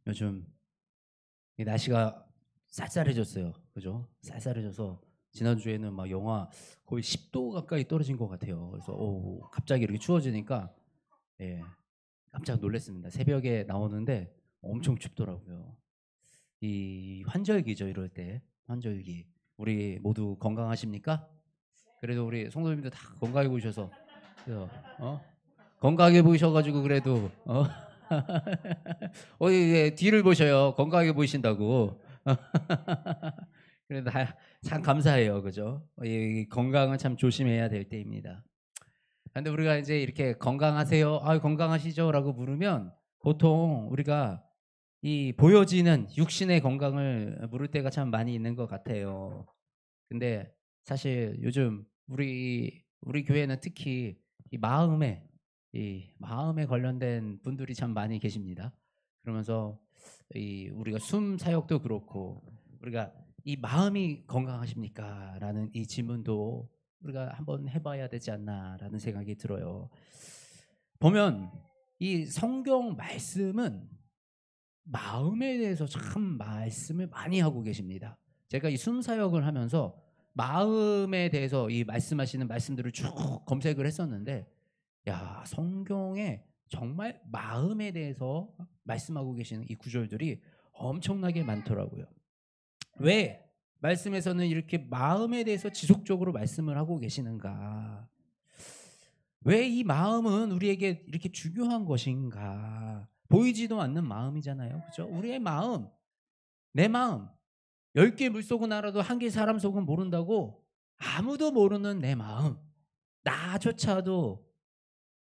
요즘 이 날씨가 쌀쌀해졌어요. 그죠? 쌀쌀해져서 지난주에는 막 영하 거의 10도 가까이 떨어진 것 같아요. 그래서 갑자기 이렇게 추워지니까 예, 깜짝 놀랐습니다. 새벽에 나오는데 엄청 춥더라고요. 이 환절기죠, 이럴 때. 환절기. 우리 모두 건강하십니까? 그래도 우리 성도님들 다 건강해 보이셔서 그래서 건강해 보이셔 가지고 그래도 예, 뒤를 보셔요. 건강해 보이신다고. 그래도 참 감사해요. 그죠? 이 건강은 참 조심해야 될 때입니다. 근데 우리가 이제 이렇게 "건강하세요?" "아유 건강하시죠?"라고 물으면 보통 우리가 이 보여지는 육신의 건강을 물을 때가 참 많이 있는 것 같아요. 근데 사실 요즘 우리 교회는 특히 이 마음에 관련된 분들이 참 많이 계십니다. 그러면서 이 우리가 숨 사역도 그렇고 우리가 "이 마음이 건강하십니까?"라는 이 질문도 우리가 한번 해 봐야 되지 않나라는 생각이 들어요. 보면 이 성경 말씀은 마음에 대해서 참 말씀을 많이 하고 계십니다. 제가 이 순사역을 하면서 마음에 대해서 이 말씀하시는 말씀들을 쭉 검색을 했었는데 야 성경에 정말 마음에 대해서 말씀하고 계시는 이 구절들이 엄청나게 많더라고요. 왜 말씀에서는 이렇게 마음에 대해서 지속적으로 말씀을 하고 계시는가? 왜 이 마음은 우리에게 이렇게 중요한 것인가? 보이지도 않는 마음이잖아요. 그죠? 우리의 마음, 내 마음. 10개 물속은 알아도 1개 사람 속은 모른다고 아무도 모르는 내 마음. 나조차도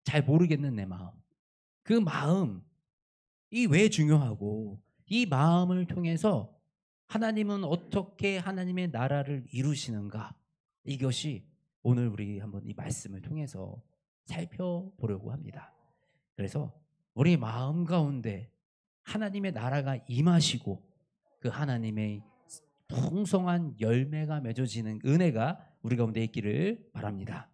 잘 모르겠는 내 마음. 그 마음이 왜 중요하고 이 마음을 통해서 하나님은 어떻게 하나님의 나라를 이루시는가? 이것이 오늘 우리 한번 이 말씀을 통해서 살펴보려고 합니다. 그래서 우리 마음 가운데 하나님의 나라가 임하시고 그 하나님의 풍성한 열매가 맺어지는 은혜가 우리 가운데 있기를 바랍니다.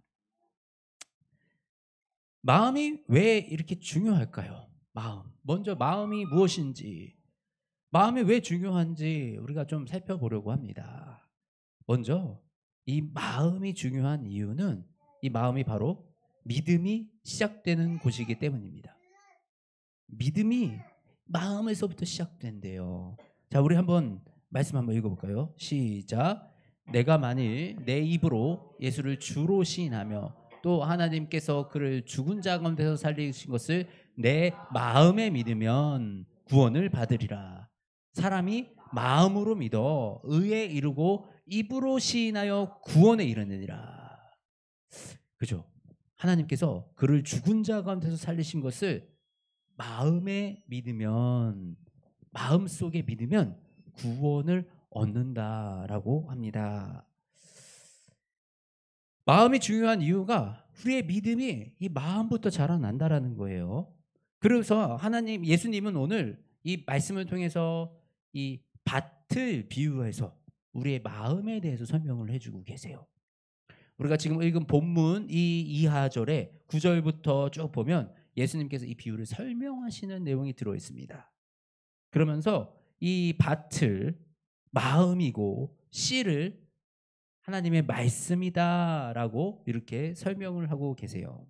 마음이 왜 이렇게 중요할까요? 마음. 먼저 마음이 무엇인지, 마음이 왜 중요한지 우리가 좀 살펴보려고 합니다. 먼저 이 마음이 중요한 이유는 이 마음이 바로 믿음이 시작되는 곳이기 때문입니다. 믿음이 마음에서부터 시작된대요. 자, 우리 한번 말씀 한번 읽어볼까요? 시작. 내가 만일 내 입으로 예수를 주로 시인하며 또 하나님께서 그를 죽은 자 가운데서 살리신 것을 내 마음에 믿으면 구원을 받으리라. 사람이 마음으로 믿어 의에 이르고 입으로 시인하여 구원에 이르느니라. 그죠? 하나님께서 그를 죽은 자 가운데서 살리신 것을 마음에 믿으면 마음속에 믿으면 구원을 얻는다라고 합니다. 마음이 중요한 이유가 우리의 믿음이 이 마음부터 자라난다라는 거예요. 그래서 하나님 예수님은 오늘 이 말씀을 통해서 이 밭을 비유해서 우리의 마음에 대해서 설명을 해 주고 계세요. 우리가 지금 읽은 본문 이 이하절에 9절부터 쭉 보면 예수님께서 이 비유를 설명하시는 내용이 들어 있습니다. 그러면서 이 밭을 마음이고 씨를 하나님의 말씀이다라고 이렇게 설명을 하고 계세요.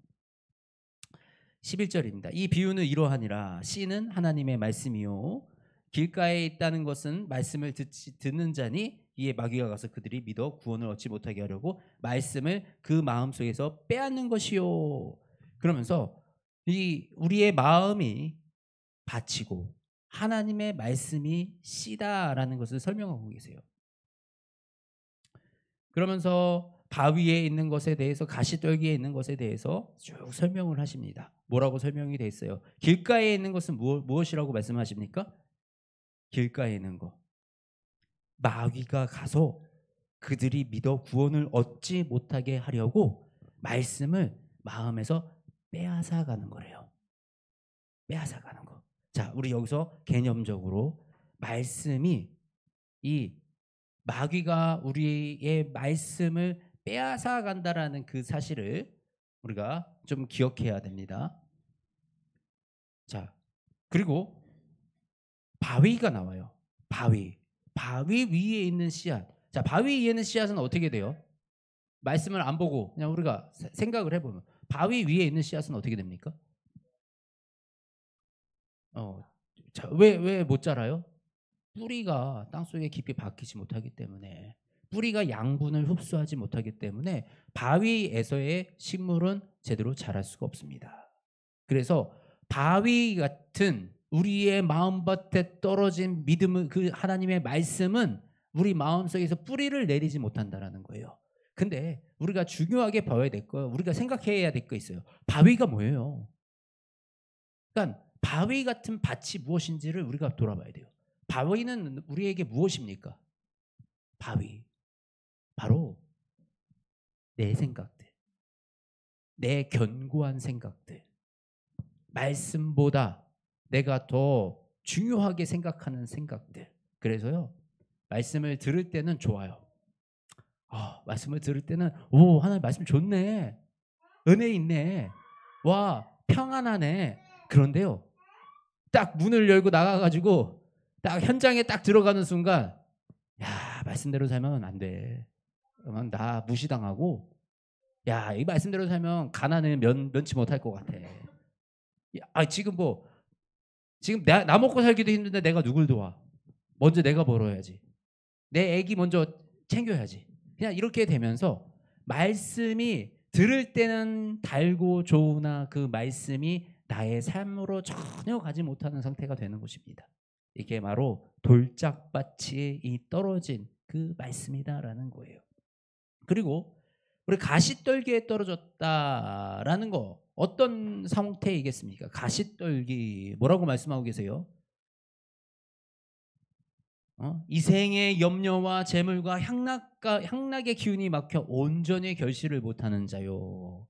11절입니다. 이 비유는 이러하니라. 씨는 하나님의 말씀이요 길가에 있다는 것은 말씀을 듣는 자니 이에 마귀가 가서 그들이 믿어 구원을 얻지 못하게 하려고 말씀을 그 마음속에서 빼앗는 것이요. 그러면서 이 우리의 마음이 밭이고 하나님의 말씀이 씨다라는 것을 설명하고 계세요. 그러면서 바위에 있는 것에 대해서 가시떨기에 있는 것에 대해서 쭉 설명을 하십니다. 뭐라고 설명이 돼 있어요? 길가에 있는 것은 무엇이라고 말씀하십니까? 길가에 있는 것. 마귀가 가서 그들이 믿어 구원을 얻지 못하게 하려고 말씀을 마음에서 빼앗아 가는 거래요. 빼앗아 가는 거. 자, 우리 여기서 개념적으로 말씀이 이 마귀가 우리의 말씀을 빼앗아 간다라는 그 사실을 우리가 좀 기억해야 됩니다. 자, 그리고 바위가 나와요. 바위. 바위 위에 있는 씨앗. 자, 바위 위에 있는 씨앗은 어떻게 돼요? 말씀을 안 보고 그냥 우리가 생각을 해보면 바위 위에 있는 씨앗은 어떻게 됩니까? 어, 자, 왜 못 자라요? 뿌리가 땅속에 깊이 박히지 못하기 때문에, 뿌리가 양분을 흡수하지 못하기 때문에 바위에서의 식물은 제대로 자랄 수가 없습니다. 그래서 바위 같은 우리의 마음밭에 떨어진 믿음은, 그 하나님의 말씀은 우리 마음속에서 뿌리를 내리지 못한다라는 거예요. 근데 우리가 중요하게 봐야 될 거, 우리가 생각해야 될 거 있어요. 바위가 뭐예요? 그러니까 바위 같은 밭이 무엇인지를 우리가 돌아봐야 돼요. 바위는 우리에게 무엇입니까? 바위. 바로 내 생각들, 내 견고한 생각들, 말씀보다 내가 더 중요하게 생각하는 생각들. 그래서요, 말씀을 들을 때는 좋아요. 말씀을 들을 때는 하나님 말씀 좋네, 은혜 있네, 와 평안하네. 그런데요, 딱 문을 열고 나가가지고 딱 현장에 딱 들어가는 순간, 야, 말씀대로 살면 안 돼. 그러면 나 무시당하고, 야, 이 말씀대로 살면 가난을 면치 못할 것 같아. 지금 나 먹고 살기도 힘든데 내가 누굴 도와? 먼저 내가 벌어야지. 내 애기 먼저 챙겨야지. 그냥 이렇게 되면서 말씀이 들을 때는 달고 좋으나 그 말씀이 나의 삶으로 전혀 가지 못하는 상태가 되는 것입니다. 이게 바로 돌짝밭이 이 떨어진 그 말씀이다라는 거예요. 그리고 우리 가시떨기에 떨어졌다라는 거, 어떤 상태이겠습니까? 가시떨기 뭐라고 말씀하고 계세요? 이생의 염려와 재물과 향락의 기운이 막혀 온전히 결실을 못하는 자요.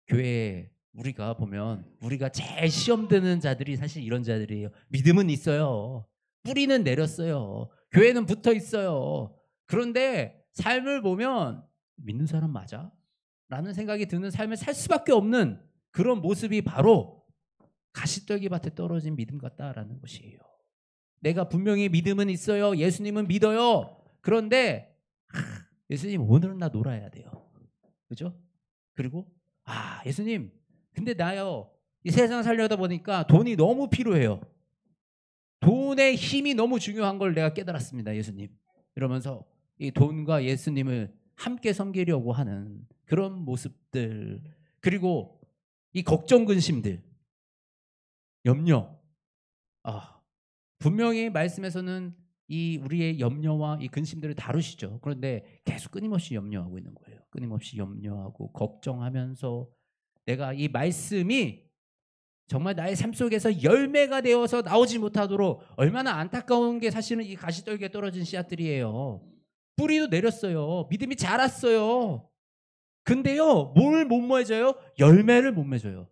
교회에 우리가 보면 우리가 제일 시험 드는 자들이 사실 이런 자들이에요. 믿음은 있어요. 뿌리는 내렸어요. 교회는 붙어 있어요. 그런데 삶을 보면 믿는 사람 맞아? 라는 생각이 드는 삶을 살 수밖에 없는 그런 모습이 바로 가시떨기 밭에 떨어진 믿음 같다라는 것이에요. 내가 분명히 믿음은 있어요. 예수님은 믿어요. 그런데 예수님 오늘은 나 놀아야 돼요. 그죠? 그리고 예수님, 근데 나요, 이 세상 살려다 보니까 돈이 너무 필요해요. 돈의 힘이 너무 중요한 걸 내가 깨달았습니다, 예수님. 이러면서 이 돈과 예수님을 함께 섬기려고 하는 그런 모습들, 그리고 이 걱정, 근심들, 염려. 분명히 말씀에서는 이 우리의 염려와 이 근심들을 다루시죠. 그런데 계속 끊임없이 염려하고 있는 거예요. 끊임없이 염려하고 걱정하면서 내가 이 말씀이 정말 나의 삶 속에서 열매가 되어서 나오지 못하도록, 얼마나 안타까운 게 사실은 이 가시떨기에 떨어진 씨앗들이에요. 뿌리도 내렸어요. 믿음이 자랐어요. 근데요, 뭘 못 맺어요? 열매를 못 맺어요.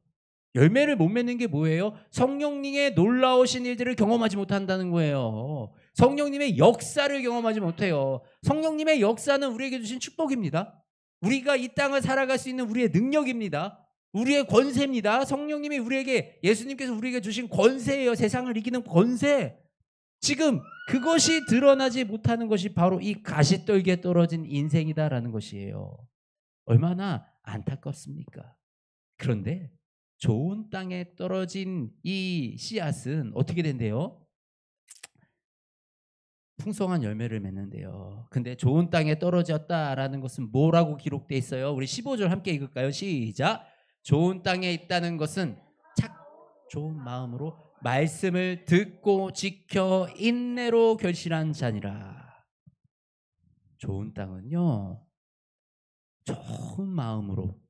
열매를 못 맺는 게 뭐예요? 성령님의 놀라우신 일들을 경험하지 못한다는 거예요. 성령님의 역사를 경험하지 못해요. 성령님의 역사는 우리에게 주신 축복입니다. 우리가 이 땅을 살아갈 수 있는 우리의 능력입니다. 우리의 권세입니다. 성령님이 우리에게, 예수님께서 우리에게 주신 권세예요. 세상을 이기는 권세. 지금 그것이 드러나지 못하는 것이 바로 이 가시떨기에 떨어진 인생이다라는 것이에요. 얼마나 안타깝습니까? 그런데 좋은 땅에 떨어진 이 씨앗은 어떻게 된대요? 풍성한 열매를 맺는데요. 근데 좋은 땅에 떨어졌다라는 것은 뭐라고 기록되어 있어요? 우리 15절 함께 읽을까요? 시작. 좋은 땅에 있다는 것은 좋은 마음으로 말씀을 듣고 지켜 인내로 결실한 자니라. 좋은 땅은요, 좋은 마음으로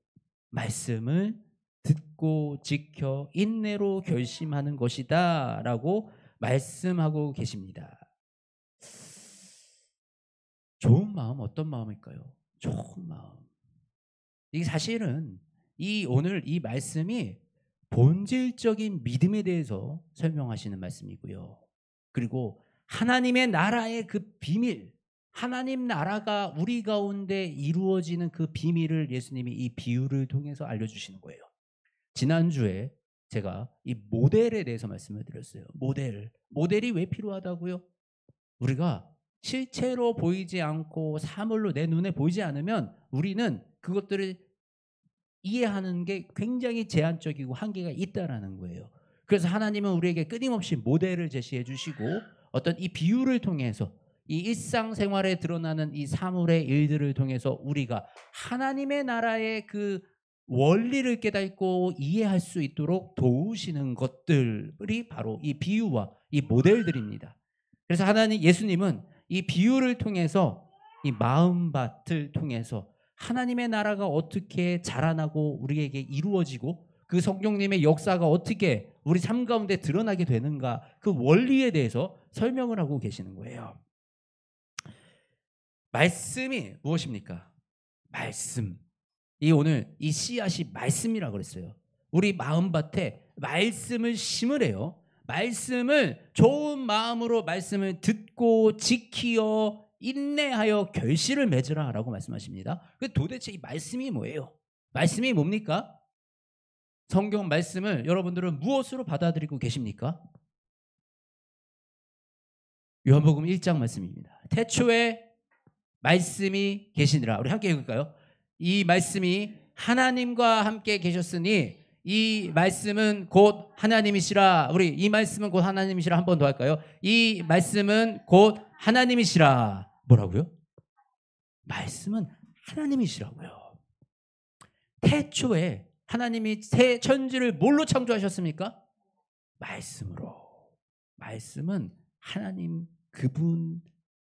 말씀을 듣고 지켜 인내로 결심하는 것이다 라고 말씀하고 계십니다. 좋은 마음, 어떤 마음일까요? 좋은 마음. 이게 사실은 오늘 이 말씀이 본질적인 믿음에 대해서 설명하시는 말씀이고요. 그리고 하나님의 나라의 그 비밀, 하나님 나라가 우리 가운데 이루어지는 그 비밀을 예수님이 이 비유를 통해서 알려주시는 거예요. 지난주에 제가 이 모델에 대해서 말씀을 드렸어요. 모델이 왜 필요하다고요? 우리가 실체로 보이지 않고 사물로 내 눈에 보이지 않으면 우리는 그것들을 이해하는 게 굉장히 제한적이고 한계가 있다라는 거예요. 그래서 하나님은 우리에게 끊임없이 모델을 제시해 주시고 어떤 이 비유를 통해서 이 일상생활에 드러나는 이 사물의 일들을 통해서 우리가 하나님의 나라의 그 원리를 깨닫고 이해할 수 있도록 도우시는 것들이 바로 이 비유와 이 모델들입니다. 그래서 예수님은 이 비유를 통해서 이 마음밭을 통해서 하나님의 나라가 어떻게 자라나고 우리에게 이루어지고 그 성령님의 역사가 어떻게 우리 삶 가운데 드러나게 되는가, 그 원리에 대해서 설명을 하고 계시는 거예요. 말씀이 무엇입니까? 말씀. 오늘 이 씨앗이 말씀이라고 그랬어요. 우리 마음밭에 말씀을 심으래요. 말씀을 좋은 마음으로 말씀을 듣고 지키어 인내하여 결실을 맺으라 라고 말씀하십니다. 도대체 이 말씀이 뭐예요? 말씀이 뭡니까? 성경 말씀을 여러분들은 무엇으로 받아들이고 계십니까? 요한복음 1장 말씀입니다. 태초에 말씀이 계시니라. 우리 함께 읽을까요? 이 말씀이 하나님과 함께 계셨으니 이 말씀은 곧 하나님이시라. 우리 이 말씀은 곧 하나님이시라 한 번 더 할까요? 이 말씀은 곧 하나님이시라. 뭐라고요? 말씀은 하나님이시라고요. 태초에 하나님이 새 천지를 뭘로 창조하셨습니까? 말씀으로. 말씀은 하나님 그분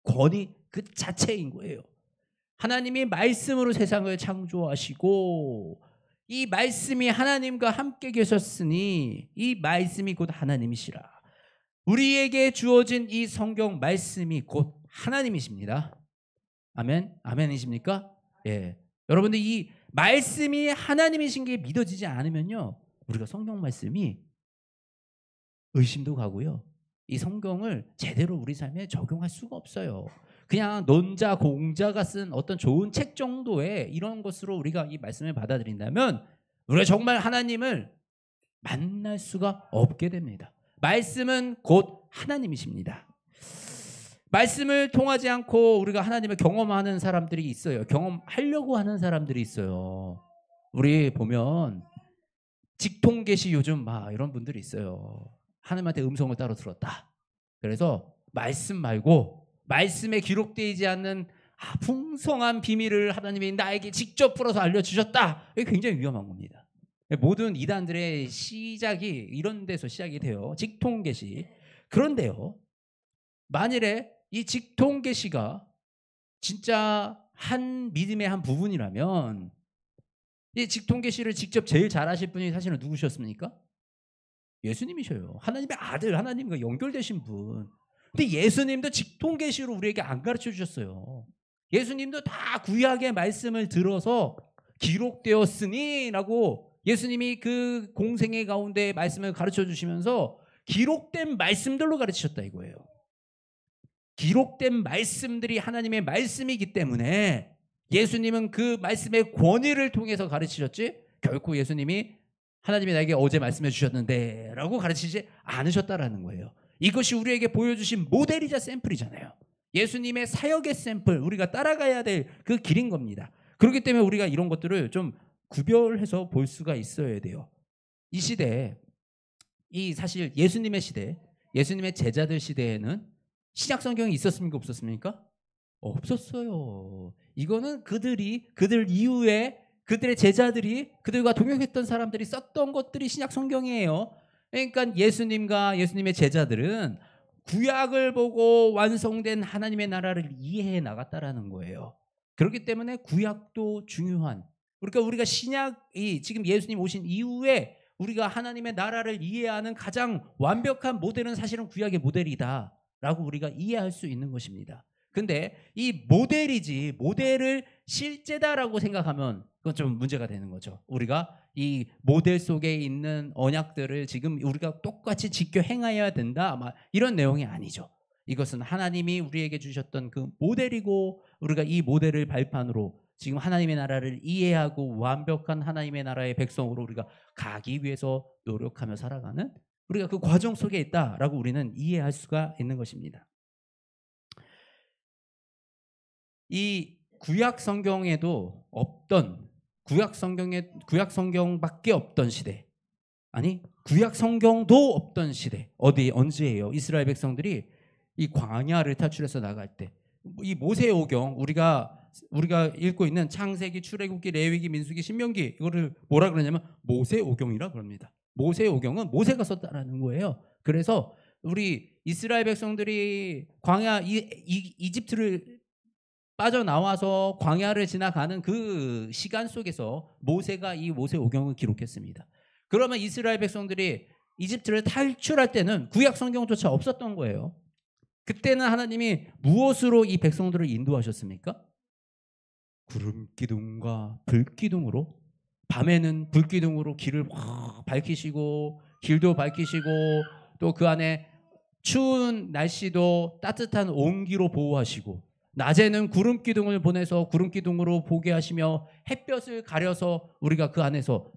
권위 그 자체인 거예요. 하나님이 말씀으로 세상을 창조하시고 이 말씀이 하나님과 함께 계셨으니 이 말씀이 곧 하나님이시라. 우리에게 주어진 이 성경 말씀이 곧 하나님이십니다. 아멘? 아멘이십니까? 예. 여러분들 이 말씀이 하나님이신 게 믿어지지 않으면요, 우리가 성경 말씀이 의심도 가고요, 이 성경을 제대로 우리 삶에 적용할 수가 없어요. 그냥 논자 공자가 쓴 어떤 좋은 책 정도의 이런 것으로 우리가 이 말씀을 받아들인다면 우리가 정말 하나님을 만날 수가 없게 됩니다. 말씀은 곧 하나님이십니다. 말씀을 통하지 않고 우리가 하나님을 경험하는 사람들이 있어요. 경험하려고 하는 사람들이 있어요. 우리 보면 직통계시 요즘 막 이런 분들이 있어요. 하나님한테 음성을 따로 들었다. 그래서 말씀 말고 말씀에 기록되지 않는 풍성한 비밀을 하나님이 나에게 직접 풀어서 알려주셨다. 이게 굉장히 위험한 겁니다. 모든 이단들의 시작이 이런 데서 시작이 돼요. 직통계시. 그런데요, 만일에 이 직통계시가 진짜 한 믿음의 한 부분이라면 이 직통계시를 직접 제일 잘하실 분이 사실은 누구셨습니까? 예수님이셔요. 하나님의 아들, 하나님과 연결되신 분. 근데 예수님도 직통계시로 우리에게 안 가르쳐 주셨어요. 예수님도 다 구약의 말씀을 들어서 기록되었으니 라고 예수님이 그 공생의 가운데 말씀을 가르쳐 주시면서 기록된 말씀들로 가르치셨다 이거예요. 기록된 말씀들이 하나님의 말씀이기 때문에 예수님은 그 말씀의 권위를 통해서 가르치셨지 결코 예수님이 하나님이 나에게 어제 말씀해 주셨는데 라고 가르치지 않으셨다라는 거예요. 이것이 우리에게 보여주신 모델이자 샘플이잖아요. 예수님의 사역의 샘플, 우리가 따라가야 될 그 길인 겁니다. 그렇기 때문에 우리가 이런 것들을 좀 구별해서 볼 수가 있어야 돼요. 이 시대에, 사실 예수님의 시대, 예수님의 제자들 시대에는 신약 성경이 있었습니까? 없었습니까? 없었어요. 이거는 그들 이후에 그들의 제자들이, 그들과 동역했던 사람들이 썼던 것들이 신약 성경이에요. 그러니까 예수님과 예수님의 제자들은 구약을 보고 완성된 하나님의 나라를 이해해 나갔다라는 거예요. 그렇기 때문에 구약도 중요한, 그러니까 우리가 신약이 지금 예수님 오신 이후에 우리가 하나님의 나라를 이해하는 가장 완벽한 모델은 사실은 구약의 모델이다라고 우리가 이해할 수 있는 것입니다. 근데 이 모델을 실제다라고 생각하면 그건 좀 문제가 되는 거죠. 우리가 이 모델 속에 있는 언약들을 지금 우리가 똑같이 지켜 행해야 된다, 이런 내용이 아니죠. 이것은 하나님이 우리에게 주셨던 그 모델이고 우리가 이 모델을 발판으로 지금 하나님의 나라를 이해하고 완벽한 하나님의 나라의 백성으로 우리가 가기 위해서 노력하며 살아가는 우리가 그 과정 속에 있다라고 우리는 이해할 수가 있는 것입니다. 이 구약 성경에도 없던 구약 성경밖에 없던 시대, 아니 구약 성경도 없던 시대, 언제예요? 이스라엘 백성들이 이 광야를 탈출해서 나갈 때, 이 모세오경, 우리가 읽고 있는 창세기, 출애굽기, 레위기, 민수기, 신명기, 이거를 뭐라 그러냐면 모세오경이라 그럽니다. 모세오경은 모세가 썼다라는 거예요. 그래서 우리 이스라엘 백성들이 광야 이집트를 빠져나와서 광야를 지나가는 그 시간 속에서 모세가 이 모세오경을 기록했습니다. 그러면 이스라엘 백성들이 이집트를 탈출할 때는 구약 성경조차 없었던 거예요. 그때는 하나님이 무엇으로 이 백성들을 인도하셨습니까? 구름 기둥과 불 기둥으로, 밤에는 불 기둥으로 길을 확 밝히시고, 길도 밝히시고, 또 그 안에 추운 날씨도 따뜻한 온기로 보호하시고, 낮에는 구름 기둥을 보내서 구름 기둥으로 보게 하시며 햇볕을 가려서 우리가 그 안에서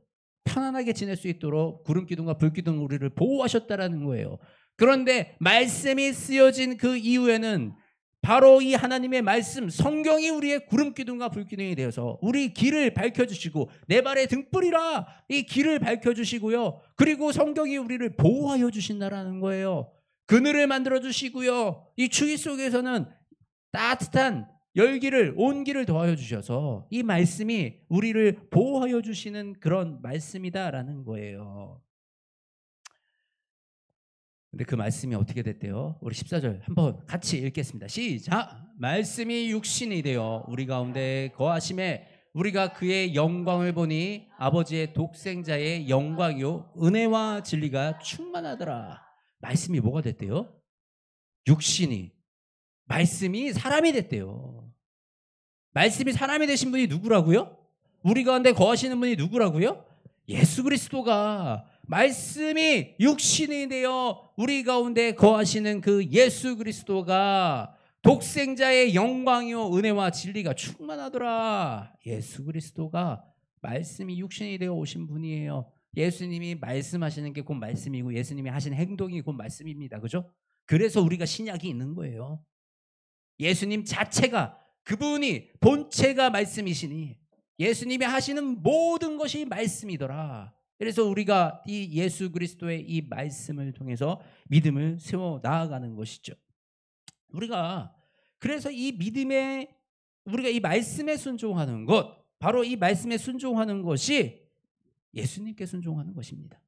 편안하게 지낼 수 있도록 구름 기둥과 불 기둥으로 우리를 보호하셨다라는 거예요. 그런데 말씀이 쓰여진 그 이후에는 바로 이 하나님의 말씀, 성경이 우리의 구름 기둥과 불 기둥이 되어서 우리 길을 밝혀주시고, 내 발의 등불이라 이 길을 밝혀주시고요. 그리고 성경이 우리를 보호하여 주신다라는 거예요. 그늘을 만들어 주시고요. 이 추위 속에서는 따뜻한 열기를, 온기를 더하여 주셔서 이 말씀이 우리를 보호하여 주시는 그런 말씀이다라는 거예요. 근데 그 말씀이 어떻게 됐대요? 우리 14절 한번 같이 읽겠습니다. 시작! 말씀이 육신이 되어 우리 가운데 거하심에 우리가 그의 영광을 보니 아버지의 독생자의 영광이요 은혜와 진리가 충만하더라. 말씀이 뭐가 됐대요? 육신이, 말씀이 사람이 됐대요. 말씀이 사람이 되신 분이 누구라고요? 우리 가운데 거하시는 분이 누구라고요? 예수 그리스도가, 말씀이 육신이 되어 우리 가운데 거하시는 그 예수 그리스도가 독생자의 영광이요 은혜와 진리가 충만하더라. 예수 그리스도가 말씀이 육신이 되어 오신 분이에요. 예수님이 말씀하시는 게 곧 말씀이고 예수님이 하신 행동이 곧 말씀입니다. 그죠? 그래서 우리가 신약이 있는 거예요. 예수님 자체가, 그분이 본체가 말씀이시니 예수님이 하시는 모든 것이 말씀이더라. 그래서 우리가 이 예수 그리스도의 이 말씀을 통해서 믿음을 세워 나아가는 것이죠. 우리가 그래서 이 믿음에, 우리가 이 말씀에 순종하는 것, 바로 이 말씀에 순종하는 것이 예수님께 순종하는 것입니다.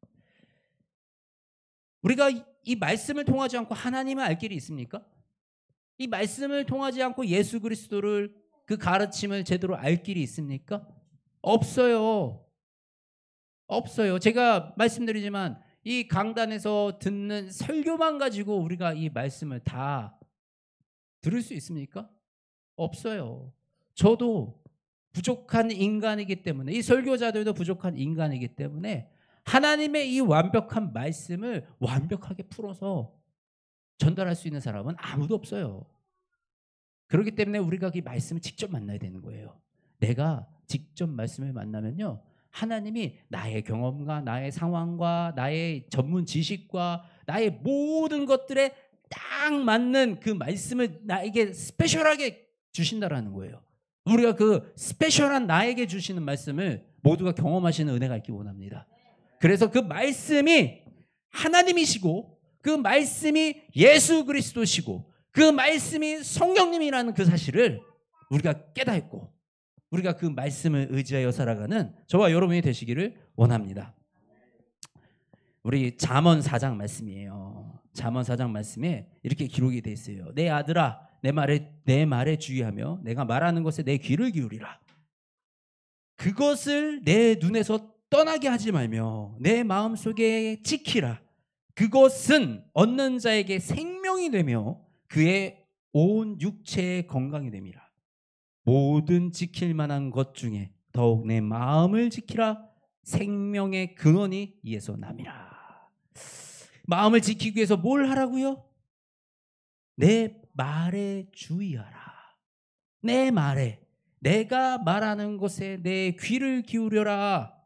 우리가 이 말씀을 통하지 않고 하나님을 알 길이 있습니까? 이 말씀을 통하지 않고 예수 그리스도를, 그 가르침을 제대로 알 길이 있습니까? 없어요. 없어요. 제가 말씀드리지만 이 강단에서 듣는 설교만 가지고 우리가 이 말씀을 다 들을 수 있습니까? 없어요. 저도 부족한 인간이기 때문에, 이 설교자들도 부족한 인간이기 때문에 하나님의 이 완벽한 말씀을 완벽하게 풀어서 전달할 수 있는 사람은 아무도 없어요. 그렇기 때문에 우리가 이 말씀을 직접 만나야 되는 거예요. 내가 직접 말씀을 만나면요, 하나님이 나의 경험과 나의 상황과 나의 전문 지식과 나의 모든 것들에 딱 맞는 그 말씀을 나에게 스페셜하게 주신다라는 거예요. 우리가 그 스페셜한 나에게 주시는 말씀을 모두가 경험하시는 은혜가 있기 원합니다. 그래서 그 말씀이 하나님이시고 그 말씀이 예수 그리스도시고 그 말씀이 성령님이라는 그 사실을 우리가 깨닫고 우리가 그 말씀을 의지하여 살아가는 저와 여러분이 되시기를 원합니다. 우리 잠언 4장 말씀이에요. 잠언 4장 말씀에 이렇게 기록이 되어 있어요. 내 아들아, 내 말에 주의하며 내가 말하는 것에 내 귀를 기울이라. 그것을 내 눈에서 떠나게 하지 말며 내 마음속에 지키라. 그것은 얻는 자에게 생명이 되며 그의 온 육체의 건강이 됨이라. 모든 지킬 만한 것 중에 더욱 내 마음을 지키라. 생명의 근원이 이에서 남이라. 마음을 지키기 위해서 뭘 하라고요? 내 말에 주의하라. 내 말에, 내가 말하는 것에 내 귀를 기울여라.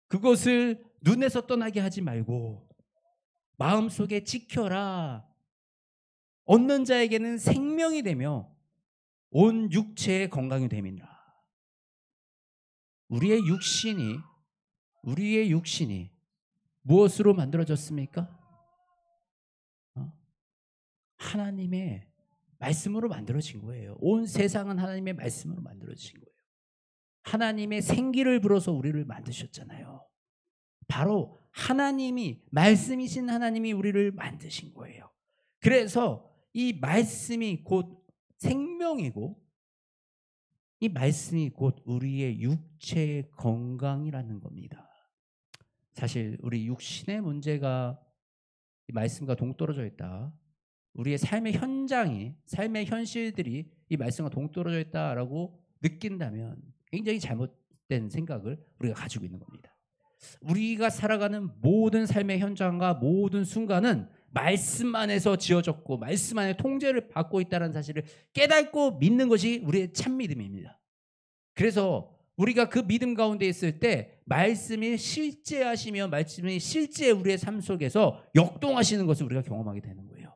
그것을 눈에서 떠나게 하지 말고 마음속에 지켜라. 얻는 자에게는 생명이 되며 온 육체의 건강이 됨이니라. 우리의 육신이 무엇으로 만들어졌습니까? 하나님의 말씀으로 만들어진 거예요. 온 세상은 하나님의 말씀으로 만들어진 거예요. 하나님의 생기를 불어서 우리를 만드셨잖아요. 바로 하나님이, 말씀이신 하나님이 우리를 만드신 거예요. 그래서 이 말씀이 곧 생명이고 이 말씀이 곧 우리의 육체의 건강이라는 겁니다. 사실 우리 육신의 문제가 이 말씀과 동떨어져 있다. 우리의 삶의 현장이, 삶의 현실들이 이 말씀과 동떨어져 있다라고 느낀다면 굉장히 잘못된 생각을 우리가 가지고 있는 겁니다. 우리가 살아가는 모든 삶의 현장과 모든 순간은 말씀 안에서 지어졌고 말씀 안에 통제를 받고 있다는 사실을 깨닫고 믿는 것이 우리의 참 믿음입니다. 그래서 우리가 그 믿음 가운데 있을 때 말씀이 실제하시며 말씀이 실제 우리의 삶 속에서 역동하시는 것을 우리가 경험하게 되는 거예요.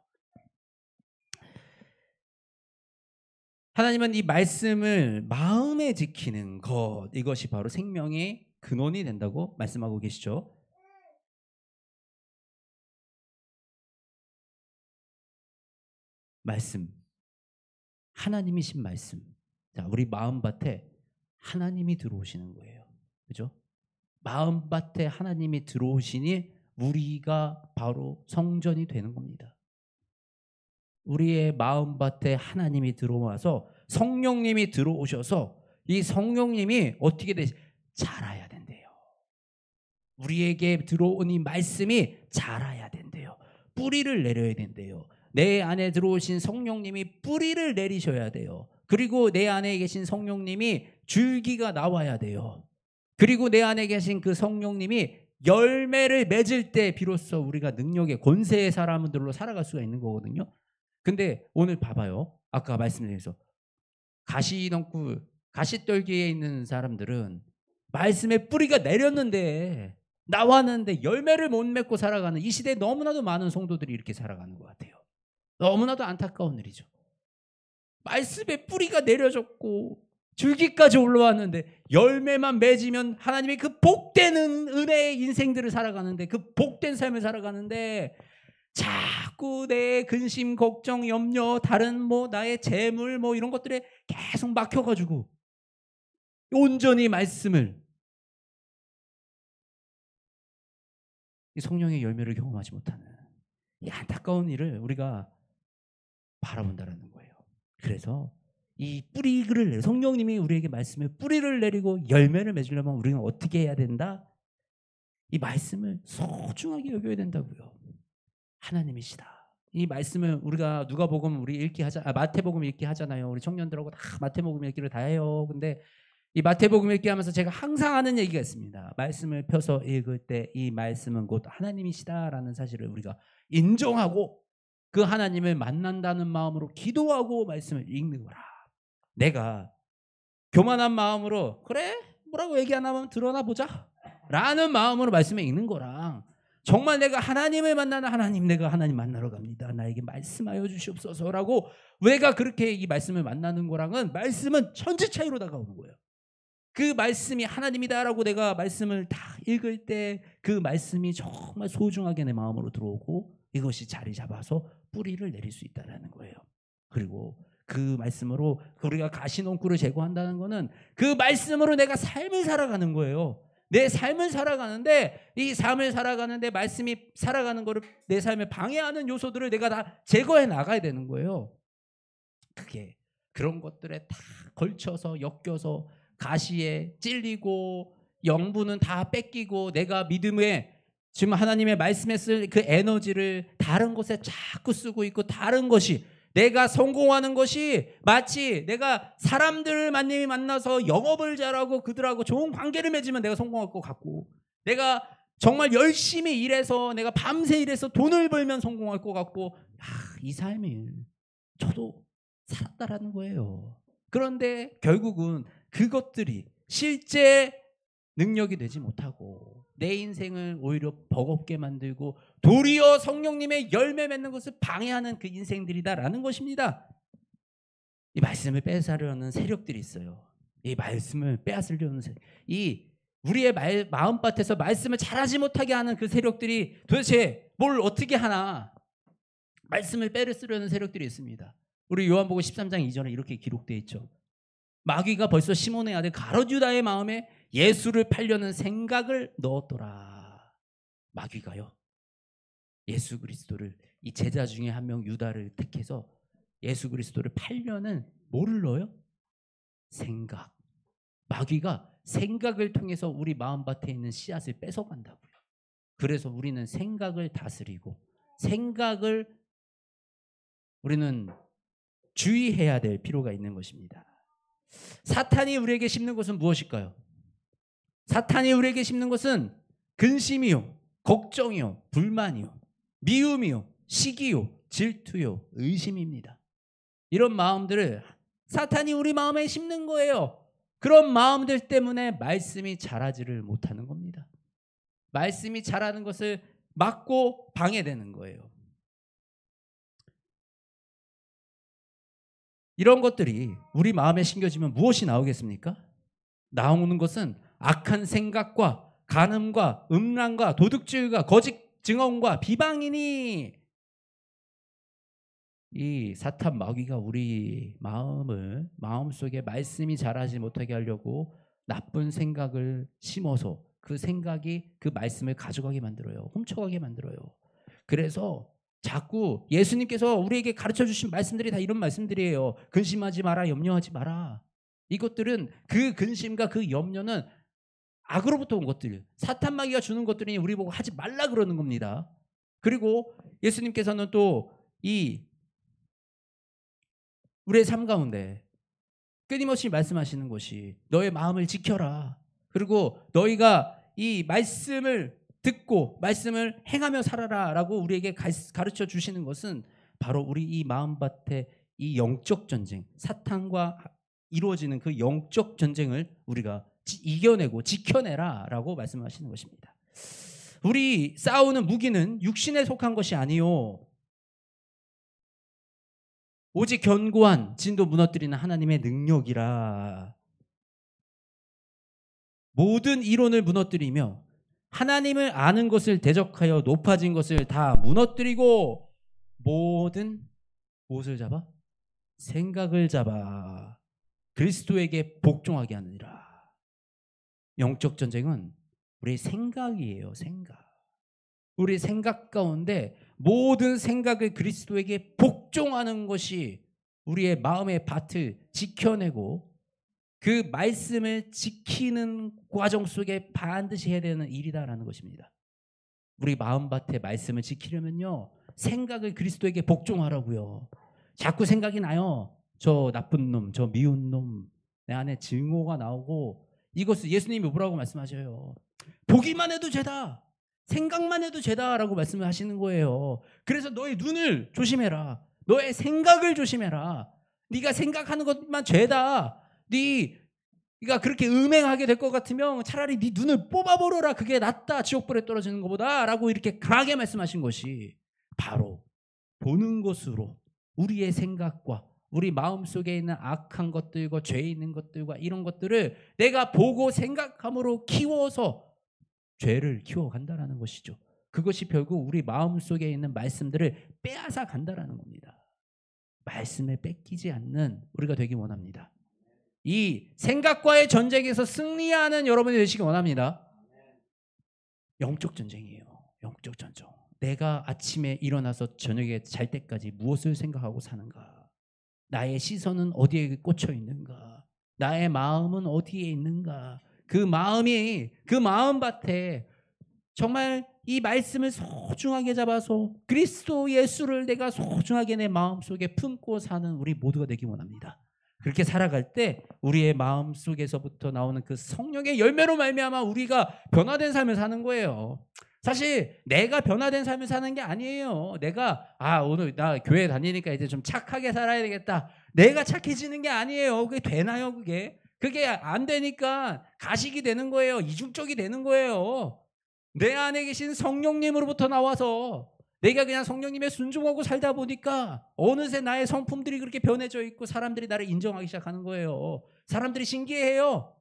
하나님은 이 말씀을 마음에 지키는 것, 이것이 바로 생명의 근원이 된다고 말씀하고 계시죠. 말씀, 하나님이신 말씀. 자, 우리 마음밭에 하나님이 들어오시는 거예요. 그죠? 마음밭에 하나님이 들어오시니 우리가 바로 성전이 되는 겁니다. 우리의 마음밭에 하나님이 들어와서 성령님이 들어오셔서 이 성령님이 어떻게 자라야 된대요. 우리에게 들어온 이 말씀이 자라야 된대요. 뿌리를 내려야 된대요. 내 안에 들어오신 성령님이 뿌리를 내리셔야 돼요. 그리고 내 안에 계신 성령님이 줄기가 나와야 돼요. 그리고 내 안에 계신 그 성령님이 열매를 맺을 때 비로소 우리가 능력의 권세의 사람들로 살아갈 수가 있는 거거든요. 근데 오늘 봐봐요. 아까 말씀드려서 가시덩굴, 가시떨기에 있는 사람들은 말씀의 뿌리가 내렸는데 나왔는데 열매를 못 맺고 살아가는, 이 시대에 너무나도 많은 성도들이 이렇게 살아가는 것 같아요. 너무나도 안타까운 일이죠. 말씀의 뿌리가 내려졌고 줄기까지 올라왔는데 열매만 맺으면 하나님의 그 복되는 은혜의 인생들을 살아가는데, 그 복된 삶을 살아가는데 자꾸 내 근심, 걱정, 염려, 다른 나의 재물 이런 것들에 계속 막혀가지고 온전히 말씀을, 이 성령의 열매를 경험하지 못하는 이 안타까운 일을 우리가 바라본다라는 거예요. 그래서 이 뿌리를, 성령님이 우리에게 말씀의 뿌리를 내리고 열매를 맺으려면 우리는 어떻게 해야 된다? 이 말씀을 소중하게 여겨야 된다고요. 하나님이시다. 이 말씀을 우리가 누가복음 우리 읽기 마태복음 읽기 하잖아요. 우리 청년들하고 다 마태복음 읽기를 다 해요. 근데 이 마태복음 읽기 하면서 제가 항상 하는 얘기가 있습니다. 말씀을 펴서 읽을 때 이 말씀은 곧 하나님이시다라는 사실을 우리가 인정하고 그 하나님을 만난다는 마음으로 기도하고 말씀을 읽는 거라. 내가 교만한 마음으로 그래? 뭐라고 얘기 안 하면 드러나 보자 라는 마음으로 말씀을 읽는 거랑, 정말 내가 하나님을 만나는 하나님, 내가 하나님 만나러 갑니다, 나에게 말씀하여 주시옵소서라고 내가 그렇게 이 말씀을 만나는 거랑은, 말씀은 천지 차이로 다가오는 거예요. 그 말씀이 하나님이다라고 내가 말씀을 다 읽을 때 그 말씀이 정말 소중하게 내 마음으로 들어오고 이것이 자리 잡아서 뿌리를 내릴 수 있다는 거예요. 그리고 그 말씀으로 우리가 가시농구를 제거한다는 거는 그 말씀으로 내가 삶을 살아가는 거예요. 내 삶을 살아가는데, 이 삶을 살아가는데 말씀이 살아가는 거를, 내 삶을 방해하는 요소들을 내가 다 제거해 나가야 되는 거예요. 그게 그런 것들에 다 걸쳐서 엮여서 가시에 찔리고 영분은 다 뺏기고, 내가 믿음에 지금 하나님의 말씀에 쓸 그 에너지를 다른 곳에 자꾸 쓰고 있고, 다른 것이, 내가 성공하는 것이 마치 내가 사람들을 많이 만나서 영업을 잘하고 그들하고 좋은 관계를 맺으면 내가 성공할 것 같고, 내가 정말 열심히 일해서 내가 밤새 일해서 돈을 벌면 성공할 것 같고, 이 삶을 저도 살았다라는 거예요. 그런데 결국은 그것들이 실제 능력이 되지 못하고 내 인생을 오히려 버겁게 만들고 도리어 성령님의 열매 맺는 것을 방해하는 그 인생들이다라는 것입니다. 이 말씀을 뺏으려는 세력들이 있어요. 이 말씀을 빼앗으려는 이 우리의 마음밭에서 말씀을 잘하지 못하게 하는 그 세력들이 도대체 뭘 어떻게 하나, 말씀을 빼앗으려는 세력들이 있습니다. 우리 요한복음 13장 2절에 이렇게 기록되어 있죠. 마귀가 벌써 시몬의 아들 가룟 유다의 마음에 예수를 팔려는 생각을 넣었더라. 마귀가요, 예수 그리스도를, 이 제자 중에 한 명 유다를 택해서 예수 그리스도를 팔려는 뭐를 넣어요? 생각. 마귀가 생각을 통해서 우리 마음밭에 있는 씨앗을 뺏어간다고요. 그래서 우리는 생각을 다스리고 생각을 우리는 주의해야 될 필요가 있는 것입니다. 사탄이 우리에게 심는 것은 무엇일까요? 사탄이 우리에게 심는 것은 근심이요, 걱정이요, 불만이요, 미움이요, 시기요, 질투요, 의심입니다. 이런 마음들을 사탄이 우리 마음에 심는 거예요. 그런 마음들 때문에 말씀이 자라지를 못하는 겁니다. 말씀이 자라는 것을 막고 방해되는 거예요. 이런 것들이 우리 마음에 심겨지면 무엇이 나오겠습니까? 나오는 것은 악한 생각과 간음과 음란과 도둑질과 거짓 증언과 비방이니, 이 사탄 마귀가 우리 마음속에 말씀이 자라지 못하게 하려고 나쁜 생각을 심어서 그 생각이 그 말씀을 가져가게 만들어요. 훔쳐가게 만들어요. 그래서 자꾸 예수님께서 우리에게 가르쳐 주신 말씀들이 다 이런 말씀들이에요. 근심하지 마라, 염려하지 마라. 이것들은, 그 근심과 그 염려는 악으로부터 온 것들, 사탄 마귀가 주는 것들이 우리 보고 하지 말라 그러는 겁니다. 그리고 예수님께서는 또 이 우리의 삶 가운데 끊임없이 말씀하시는 것이 너의 마음을 지켜라. 그리고 너희가 이 말씀을 듣고 말씀을 행하며 살아라 라고 우리에게 가르쳐 주시는 것은 바로 우리 이 마음밭에 이 영적 전쟁, 사탄과 이루어지는 그 영적 전쟁을 우리가 이겨내고 지켜내라 라고 말씀하시는 것입니다. 우리 싸우는 무기는 육신에 속한 것이 아니요, 오직 견고한 진도 무너뜨리는 하나님의 능력이라. 모든 이론을 무너뜨리며 하나님을 아는 것을 대적하여 높아진 것을 다 무너뜨리고 모든 무엇을 잡아? 생각을 잡아 그리스도에게 복종하게 하느니라. 영적 전쟁은 우리 생각이에요. 생각. 우리 생각 가운데 모든 생각을 그리스도에게 복종하는 것이 우리의 마음의 밭을 지켜내고 그 말씀을 지키는 과정 속에 반드시 해야 되는 일이다라는 것입니다. 우리 마음밭에 말씀을 지키려면요, 생각을 그리스도에게 복종하라고요. 자꾸 생각이 나요. 저 나쁜 놈, 저 미운 놈, 내 안에 증오가 나오고, 이것을 예수님이 뭐라고 말씀하셔요? 보기만 해도 죄다, 생각만 해도 죄다라고 말씀을 하시는 거예요. 그래서 너의 눈을 조심해라. 너의 생각을 조심해라. 네가 생각하는 것만 죄다. 네가 그렇게 음행하게 될 것 같으면 차라리 네 눈을 뽑아버려라. 그게 낫다. 지옥불에 떨어지는 것보다 라고 이렇게 강하게 말씀하신 것이 바로 보는 것으로 우리의 생각과 우리 마음속에 있는 악한 것들과 죄 있는 것들과 이런 것들을 내가 보고 생각함으로 키워서 죄를 키워간다라는 것이죠. 그것이 결국 우리 마음속에 있는 말씀들을 빼앗아 간다라는 겁니다. 말씀에 뺏기지 않는 우리가 되기 원합니다. 이 생각과의 전쟁에서 승리하는 여러분이 되시기 원합니다. 영적 전쟁이에요. 영적 전쟁. 내가 아침에 일어나서 저녁에 잘 때까지 무엇을 생각하고 사는가? 나의 시선은 어디에 꽂혀 있는가? 나의 마음은 어디에 있는가? 그 마음밭에 정말 이 말씀을 소중하게 잡아서 그리스도 예수를 내가 소중하게 내 마음속에 품고 사는 우리 모두가 되기 원합니다. 그렇게 살아갈 때 우리의 마음속에서부터 나오는 그 성령의 열매로 말미암아 우리가 변화된 삶을 사는 거예요. 사실 내가 변화된 삶을 사는 게 아니에요. 내가 오늘 나 교회 다니니까 이제 좀 착하게 살아야 되겠다. 내가 착해지는 게 아니에요. 그게 되나요? 그게 그게 안 되니까 가식이 되는 거예요. 이중적이 되는 거예요. 내 안에 계신 성령님으로부터 나와서 내가 그냥 성령님에 순종하고 살다 보니까 어느새 나의 성품들이 그렇게 변해져 있고 사람들이 나를 인정하기 시작하는 거예요. 사람들이 신기해해요.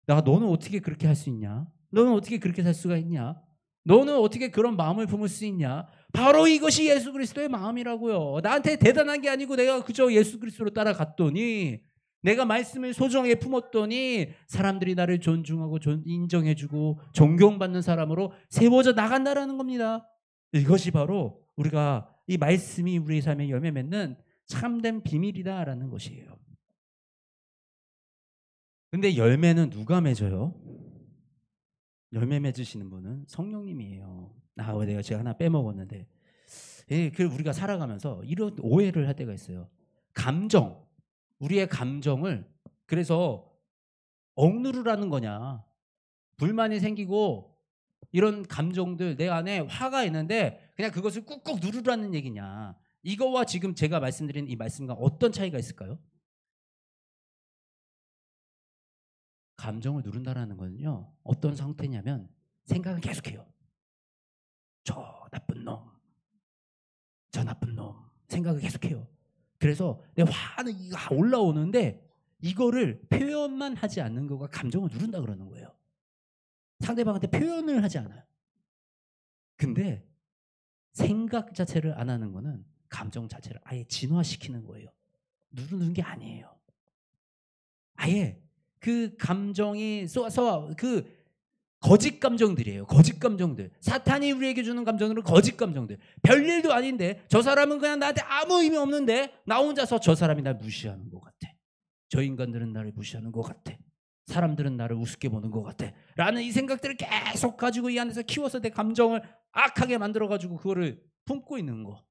너는 어떻게 그렇게 할 수 있냐? 너는 어떻게 그렇게 살 수가 있냐? 너는 어떻게 그런 마음을 품을 수 있냐? 바로 이것이 예수 그리스도의 마음이라고요. 나한테 대단한 게 아니고 내가 그저 예수 그리스도로 따라갔더니, 내가 말씀을 소중하게 품었더니 사람들이 나를 존중하고 인정해주고 존경받는 사람으로 세워져 나간다라는 겁니다. 이것이 바로 우리가 이 말씀이 우리의 삶에 열매 맺는 참된 비밀이다라는 것이에요. 근데 열매는 누가 맺어요? 열매 맺으시는 분은 성령님이에요. 제가 하나 빼먹었는데, 우리가 살아가면서 이런 오해를 할 때가 있어요. 우리의 감정을 그래서 억누르라는 거냐? 불만이 생기고 이런 감정들, 내 안에 화가 있는데 그냥 그것을 꾹꾹 누르라는 얘기냐? 이거와 지금 제가 말씀드린 이 말씀과 어떤 차이가 있을까요? 감정을 누른다라는 거는요, 어떤 상태냐면 생각을 계속해요. 저 나쁜 놈, 저 나쁜 놈 생각을 계속해요. 그래서 내 화는 올라오는데 이거를 표현만 하지 않는 거가 감정을 누른다 그러는 거예요. 상대방한테 표현을 하지 않아요. 근데 생각 자체를 안 하는 거는 감정 자체를 아예 진화시키는 거예요. 누르는 게 아니에요. 아예 그 감정이 쏘아서 거짓 감정들이에요. 거짓 감정들. 사탄이 우리에게 주는 감정들은 거짓 감정들. 별일도 아닌데 저 사람은 그냥 나한테 아무 의미 없는데 나 혼자서 저 사람이 날 무시하는 것 같아. 저 인간들은 나를 무시하는 것 같아. 사람들은 나를 우습게 보는 것 같아. 라는 이 생각들을 계속 가지고 이 안에서 키워서 내 감정을 악하게 만들어가지고 그거를 품고 있는 거.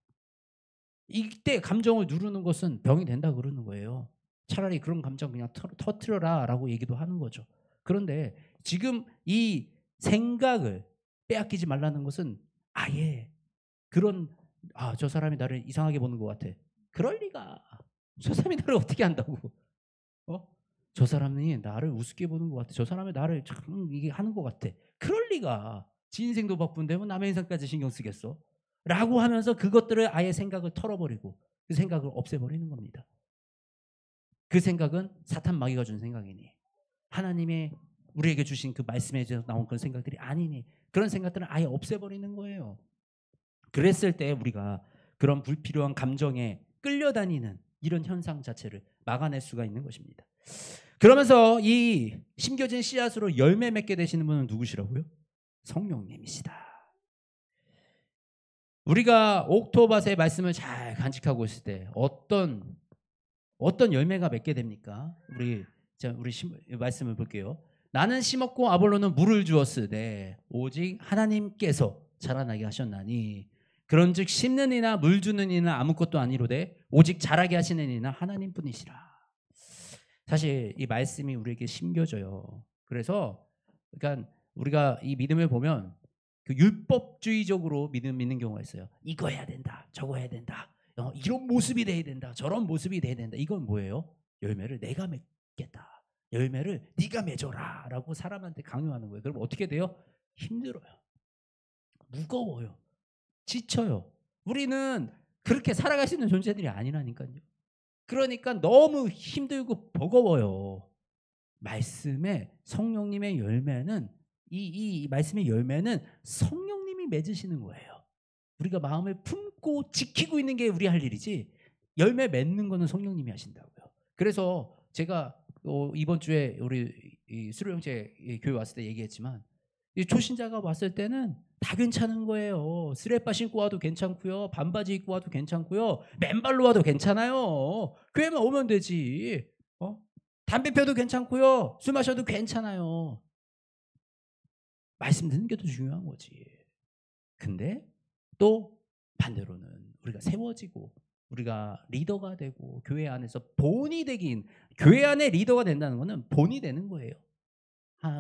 이때 감정을 누르는 것은 병이 된다 그러는 거예요. 차라리 그런 감정 그냥 터트려라 라고 얘기도 하는 거죠. 그런데 지금 이 생각을 빼앗기지 말라는 것은 아예 저 사람이 나를 이상하게 보는 것 같아. 그럴 리가. 저 사람이 나를 어떻게 안다고. 저 사람이 나를 우습게 보는 것 같아. 저 사람이 나를 참 이게 하는 것 같아. 그럴 리가. 지 인생도 바쁜데 뭐 남의 인생까지 신경 쓰겠어? 라고 하면서 그것들을 아예 생각을 털어버리고 그 생각을 없애버리는 겁니다. 그 생각은 사탄 마귀가 준 생각이니, 하나님의 우리에게 주신 그 말씀에서 나온 그런 생각들이 아니니, 그런 생각들은 아예 없애버리는 거예요. 그랬을 때 우리가 그런 불필요한 감정에 끌려다니는 이런 현상 자체를 막아낼 수가 있는 것입니다. 그러면서 이 심겨진 씨앗으로 열매 맺게 되시는 분은 누구시라고요? 성령님이시다. 우리가 옥토밭의 말씀을 잘 간직하고 있을 때 어떤 열매가 맺게 됩니까? 우리 말씀을 볼게요. 나는 심었고 아볼로는 물을 주었으되 오직 하나님께서 자라나게 하셨나니 그런즉 심는 이나 물 주는 이나 아무것도 아니로되 오직 자라게 하시는 이나 하나님뿐이시라. 사실 이 말씀이 우리에게 심겨져요. 그래서 그러니까 우리가 이 믿음을 보면 그 율법주의적으로 믿는 경우가 있어요. 이거 해야 된다, 저거 해야 된다, 이런 모습이 돼야 된다, 저런 모습이 돼야 된다. 이건 뭐예요? 열매를 내가 맺겠다. 열매를 네가 맺어라 라고 사람한테 강요하는 거예요. 그럼 어떻게 돼요? 힘들어요. 무거워요. 지쳐요. 우리는 그렇게 살아갈 수 있는 존재들이 아니라니까요. 그러니까 너무 힘들고 버거워요. 말씀의 성령님의 열매는 이 말씀의 열매는 성령님이 맺으시는 거예요. 우리가 마음을 품고 지키고 있는 게 우리 할 일이지 열매 맺는 거는 성령님이 하신다고요. 그래서 제가 이번 주에 우리 수료형제 교회 왔을 때 얘기했지만 이 초신자가 왔을 때는 다 괜찮은 거예요. 스레빠 신고 와도 괜찮고요. 반바지 입고 와도 괜찮고요. 맨발로 와도 괜찮아요. 교회만 오면 되지. 담배 펴도 괜찮고요. 술 마셔도 괜찮아요. 말씀 듣는 게 더 중요한 거지. 근데 또 반대로는 우리가 세워지고 우리가 리더가 되고 교회 안에서 본이 되긴, 교회 안에 리더가 된다는 거는 본이 되는 거예요.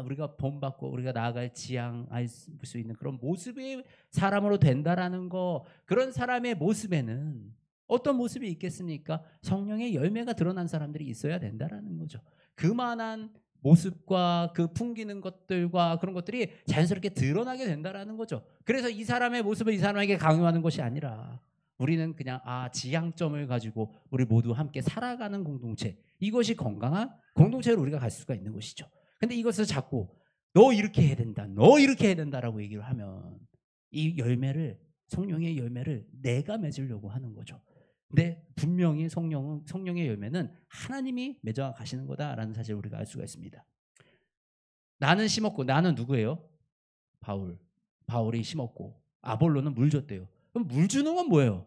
우리가 본받고 우리가 나아갈 지향할 수 있는 그런 모습의 사람으로 된다라는 거, 그런 사람의 모습에는 어떤 모습이 있겠습니까? 성령의 열매가 드러난 사람들이 있어야 된다라는 거죠. 그만한 모습과 그 풍기는 것들과 그런 것들이 자연스럽게 드러나게 된다라는 거죠. 그래서 이 사람의 모습을 이 사람에게 강요하는 것이 아니라 우리는 그냥 지향점을 가지고 우리 모두 함께 살아가는 공동체, 이것이 건강한 공동체로 우리가 갈 수가 있는 것이죠. 근데 이것을 자꾸 너 이렇게 해야 된다, 너 이렇게 해야 된다라고 얘기를 하면 이 열매를, 성령의 열매를 내가 맺으려고 하는 거죠. 근데 분명히 성령의 열매는 하나님이 맺어 가시는 거다라는 사실을 우리가 알 수가 있습니다. 나는 심었고, 나는 누구예요? 바울이 심었고 아볼로는 물 줬대요. 그럼 물 주는 건 뭐예요?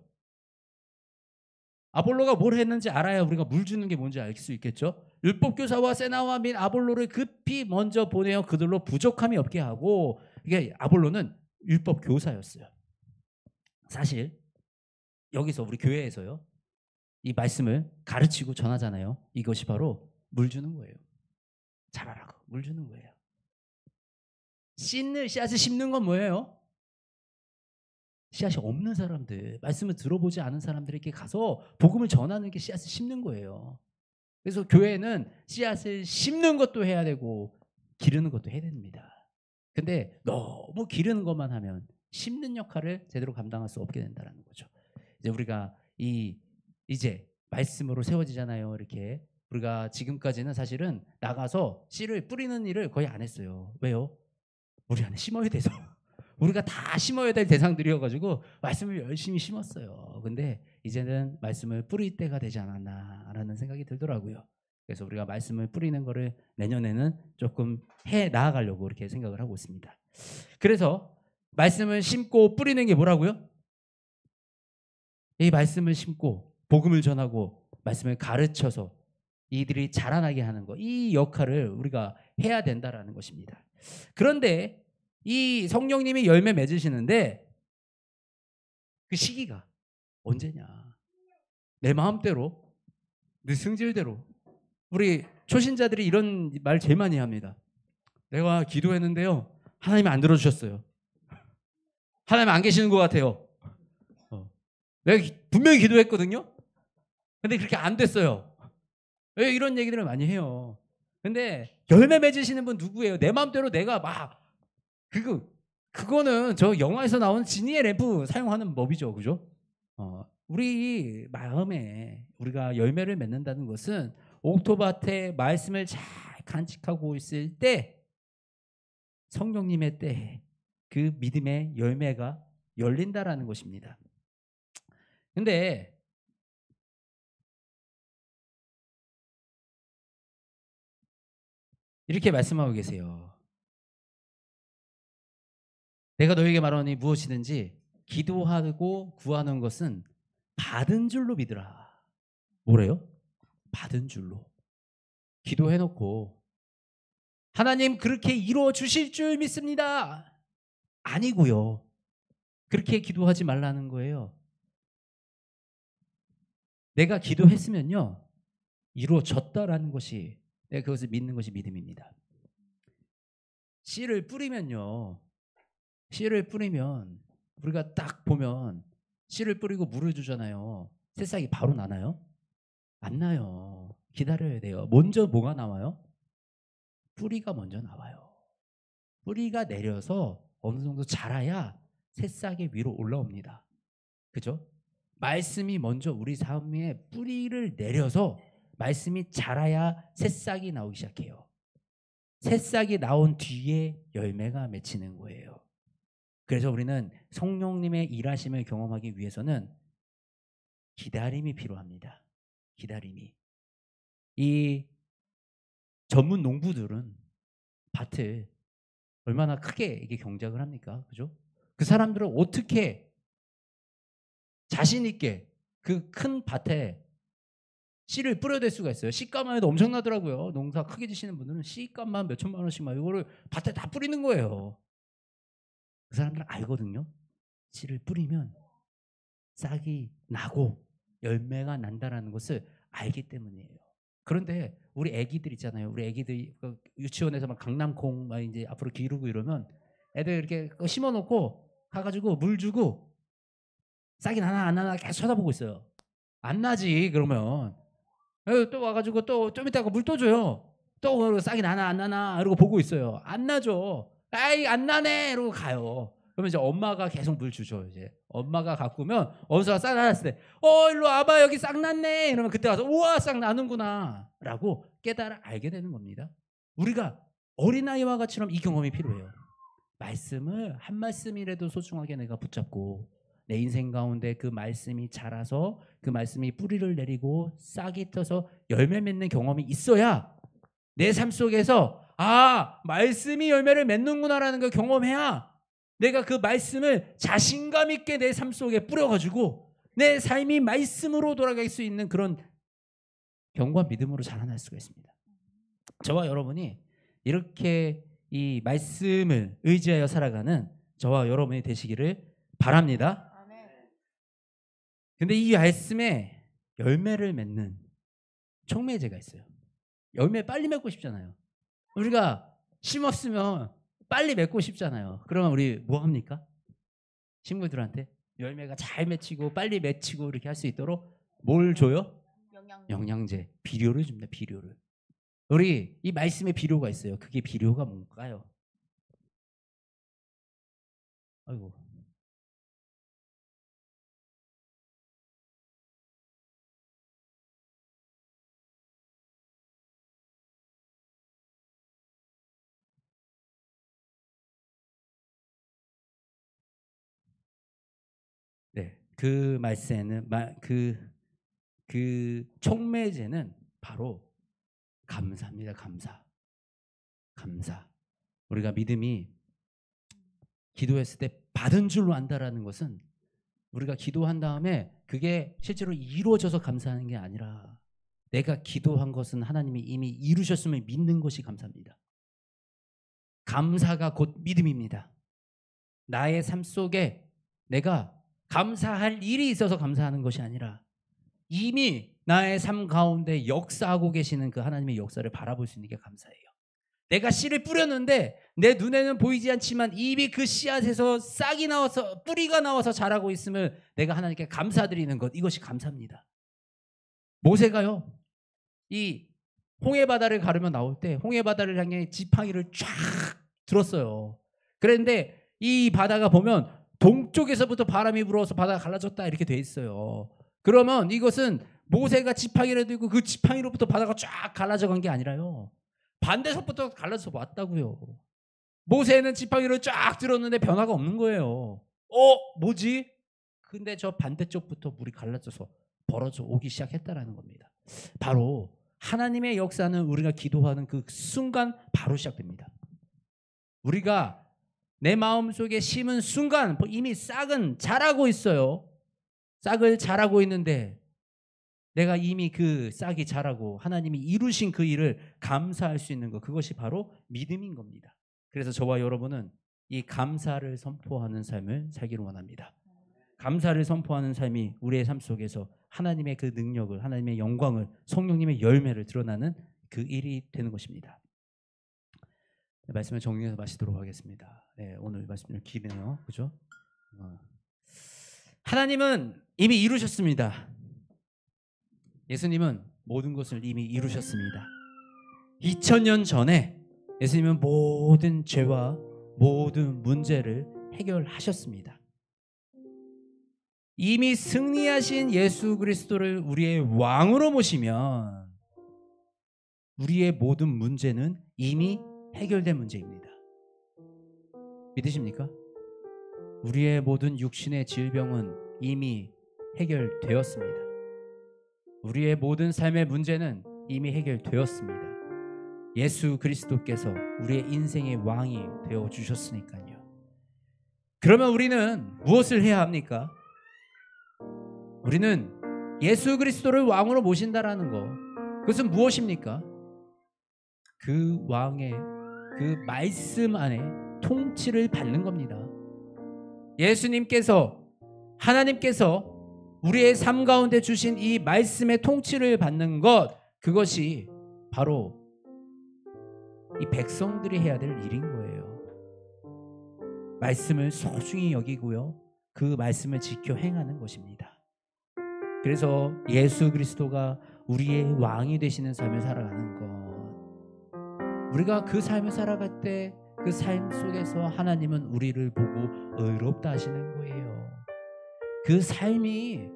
아볼로가 뭘 했는지 알아야 우리가 물 주는 게 뭔지 알 수 있겠죠. 율법 교사와 세나와 및 아볼로를 급히 먼저 보내어 그들로 부족함이 없게 하고, 이게 아볼로는 율법 교사였어요. 사실 여기서 우리 교회에서요, 이 말씀을 가르치고 전하잖아요. 이것이 바로 물 주는 거예요. 자라라고 물 주는 거예요. 씨앗을 심는 건 뭐예요? 씨앗이 없는 사람들, 말씀을 들어보지 않은 사람들에게 가서 복음을 전하는 게 씨앗을 심는 거예요. 그래서 교회는 씨앗을 심는 것도 해야 되고 기르는 것도 해야 됩니다. 근데 너무 기르는 것만 하면 심는 역할을 제대로 감당할 수 없게 된다는 거죠. 이제 우리가 이제 말씀으로 세워지잖아요. 이렇게 우리가 지금까지는 사실은 나가서 씨를 뿌리는 일을 거의 안 했어요. 왜요? 우리 안에 심어야 돼서. 우리가 다 심어야 될 대상들이어가지고 말씀을 열심히 심었어요. 근데 이제는 말씀을 뿌릴 때가 되지 않았나라는 생각이 들더라고요. 그래서 우리가 말씀을 뿌리는 거를 내년에는 조금 해 나아가려고 이렇게 생각을 하고 있습니다. 그래서 말씀을 심고 뿌리는 게 뭐라고요? 이 말씀을 심고 복음을 전하고 말씀을 가르쳐서 이들이 자라나게 하는 거, 이 역할을 우리가 해야 된다라는 것입니다. 그런데 이 성령님이 열매 맺으시는데 그 시기가 언제냐? 내 마음대로, 내 승질대로. 우리 초신자들이 이런 말 제일 많이 합니다. 내가 기도했는데요, 하나님이 안 들어주셨어요. 하나님 안 계시는 것 같아요. 내가 분명히 기도했거든요. 근데 그렇게 안 됐어요. 왜 이런 얘기들을 많이 해요. 근데 열매 맺으시는 분 누구예요? 내 마음대로 내가 막 그거는 저 영화에서 나오는 지니의 램프 사용하는 법이죠. 그죠? 우리 마음에 우리가 열매를 맺는다는 것은 옥토밭에 말씀을 잘 간직하고 있을 때 성령님의 때에 그 믿음의 열매가 열린다라는 것입니다. 근데 이렇게 말씀하고 계세요. 내가 너에게 말하니 무엇이든지 기도하고 구하는 것은 받은 줄로 믿으라. 뭐래요? 받은 줄로. 기도해놓고 하나님 그렇게 이루어 주실 줄 믿습니다. 아니고요. 그렇게 기도하지 말라는 거예요. 내가 기도했으면요, 이루어졌다라는 것이, 내가 그것을 믿는 것이 믿음입니다. 씨를 뿌리면요, 씨를 뿌리면 우리가 딱 보면 씨를 뿌리고 물을 주잖아요. 새싹이 바로 나나요? 안 나요. 기다려야 돼요. 먼저 뭐가 나와요? 뿌리가 먼저 나와요. 뿌리가 내려서 어느 정도 자라야 새싹이 위로 올라옵니다. 그죠? 말씀이 먼저 우리 삶에 뿌리를 내려서 말씀이 자라야 새싹이 나오기 시작해요. 새싹이 나온 뒤에 열매가 맺히는 거예요. 그래서 우리는 성령님의 일하심을 경험하기 위해서는 기다림이 필요합니다. 기다림이. 이 전문 농부들은 밭을 얼마나 크게 이게 경작을 합니까? 그죠? 그 사람들은 어떻게 자신 있게 그 큰 밭에 씨를 뿌려댈 수가 있어요. 씨값만 해도 엄청나더라고요. 농사 크게 지시는 분들은 씨값만 몇 천만 원씩 막 이거를 밭에 다 뿌리는 거예요. 그 사람들은 알거든요. 씨를 뿌리면 싹이 나고 열매가 난다라는 것을 알기 때문이에요. 그런데 우리 애기들 있잖아요. 우리 애기들이 유치원에서 막 강낭콩 막 이제 앞으로 기르고 이러면 애들 이렇게 심어놓고 가가지고 물 주고 싹이 나나 안 나나 계속 쳐다보고 있어요. 안 나지. 그러면 또 와가지고 또 좀 이따가 물 또 줘요. 또 싹이 나나 안 나나 이러고 보고 있어요. 안 나죠. 아이 안 나네 이러고 가요. 그러면 이제 엄마가 계속 물 주죠. 이제 엄마가 갖고 오면 어디서 싹 나왔을 때 일로 와봐 여기 싹 났네 이러면 그때 가서 우와 싹 나는구나 라고 깨달아 알게 되는 겁니다. 우리가 어린아이와 같이처럼 이 경험이 필요해요. 말씀을 한 말씀이라도 소중하게 내가 붙잡고 내 인생 가운데 그 말씀이 자라서 그 말씀이 뿌리를 내리고 싹이 떠서 열매 맺는 경험이 있어야 내 삶 속에서 말씀이 열매를 맺는구나라는 걸 경험해야 내가 그 말씀을 자신감 있게 내 삶 속에 뿌려가지고 내 삶이 말씀으로 돌아갈 수 있는 그런 경과 믿음으로 자라날 수가 있습니다. 저와 여러분이 이렇게 이 말씀을 의지하여 살아가는 저와 여러분이 되시기를 바랍니다. 근데 이 말씀에 열매를 맺는 촉매제가 있어요. 열매 빨리 맺고 싶잖아요. 우리가 심었으면 빨리 맺고 싶잖아요. 그러면 우리 뭐 합니까? 식물들한테 열매가 잘 맺히고 빨리 맺히고 이렇게 할 수 있도록 뭘 줘요? 영양제, 비료를 줍니다. 비료를. 우리 이 말씀에 비료가 있어요. 그게 비료가 뭔가요? 아이고. 네, 그 말씀에는 그 촉매제는 바로 감사입니다. 감사. 우리가 믿음이 기도했을 때 받은 줄로 안다라는 것은 우리가 기도한 다음에 그게 실제로 이루어져서 감사하는 게 아니라 내가 기도한 것은 하나님이 이미 이루셨음을 믿는 것이 감사입니다. 감사가 곧 믿음입니다. 나의 삶 속에 내가 감사할 일이 있어서 감사하는 것이 아니라 이미 나의 삶 가운데 역사하고 계시는 그 하나님의 역사를 바라볼 수 있는 게 감사예요. 내가 씨를 뿌렸는데 내 눈에는 보이지 않지만 이미 그 씨앗에서 싹이 나와서 뿌리가 나와서 자라고 있음을 내가 하나님께 감사드리는 것, 이것이 감사입니다. 모세가요, 이 홍해바다를 가르며 나올 때 홍해바다를 향해 지팡이를 쫙 들었어요. 그런데 이 바다가 보면 동쪽에서부터 바람이 불어서 바다가 갈라졌다 이렇게 돼 있어요. 그러면 이것은 모세가 지팡이를 들고 그 지팡이로부터 바다가 쫙 갈라져 간 게 아니라요, 반대서부터 갈라져서 왔다고요. 모세는 지팡이를 쫙 들었는데 변화가 없는 거예요. 뭐지? 근데 저 반대쪽부터 물이 갈라져서 벌어져 오기 시작했다라는 겁니다. 바로 하나님의 역사는 우리가 기도하는 그 순간 바로 시작됩니다. 우리가 내 마음속에 심은 순간 이미 싹은 자라고 있어요. 싹을 자라고 있는데 내가 이미 그 싹이 자라고 하나님이 이루신 그 일을 감사할 수 있는 것, 그것이 바로 믿음인 겁니다. 그래서 저와 여러분은 이 감사를 선포하는 삶을 살기를 원합니다. 감사를 선포하는 삶이 우리의 삶 속에서 하나님의 그 능력을, 하나님의 영광을, 성령님의 열매를 드러나는 그 일이 되는 것입니다. 말씀을 정리해서 마치도록 하겠습니다. 네, 오늘 말씀을 기네요, 그죠? 하나님은 이미 이루셨습니다. 예수님은 모든 것을 이미 이루셨습니다. 2000년 전에 예수님은 모든 죄와 모든 문제를 해결하셨습니다. 이미 승리하신 예수 그리스도를 우리의 왕으로 모시면 우리의 모든 문제는 이미 해결된 문제입니다. 믿으십니까? 우리의 모든 육신의 질병은 이미 해결되었습니다. 우리의 모든 삶의 문제는 이미 해결되었습니다. 예수 그리스도께서 우리의 인생의 왕이 되어주셨으니까요. 그러면 우리는 무엇을 해야 합니까? 우리는 예수 그리스도를 왕으로 모신다라는 것, 그것은 무엇입니까? 그 왕의 그 말씀 안에 통치를 받는 겁니다. 예수님께서, 하나님께서 우리의 삶 가운데 주신 이 말씀의 통치를 받는 것, 그것이 바로 이 백성들이 해야 될 일인 거예요. 말씀을 소중히 여기고요, 그 말씀을 지켜 행하는 것입니다. 그래서 예수 그리스도가 우리의 왕이 되시는 삶을 살아가는 것, 우리가 그 삶을 살아갈 때 그 삶 속에서 하나님은 우리를 보고 의롭다 하시는 거예요. 그 삶이,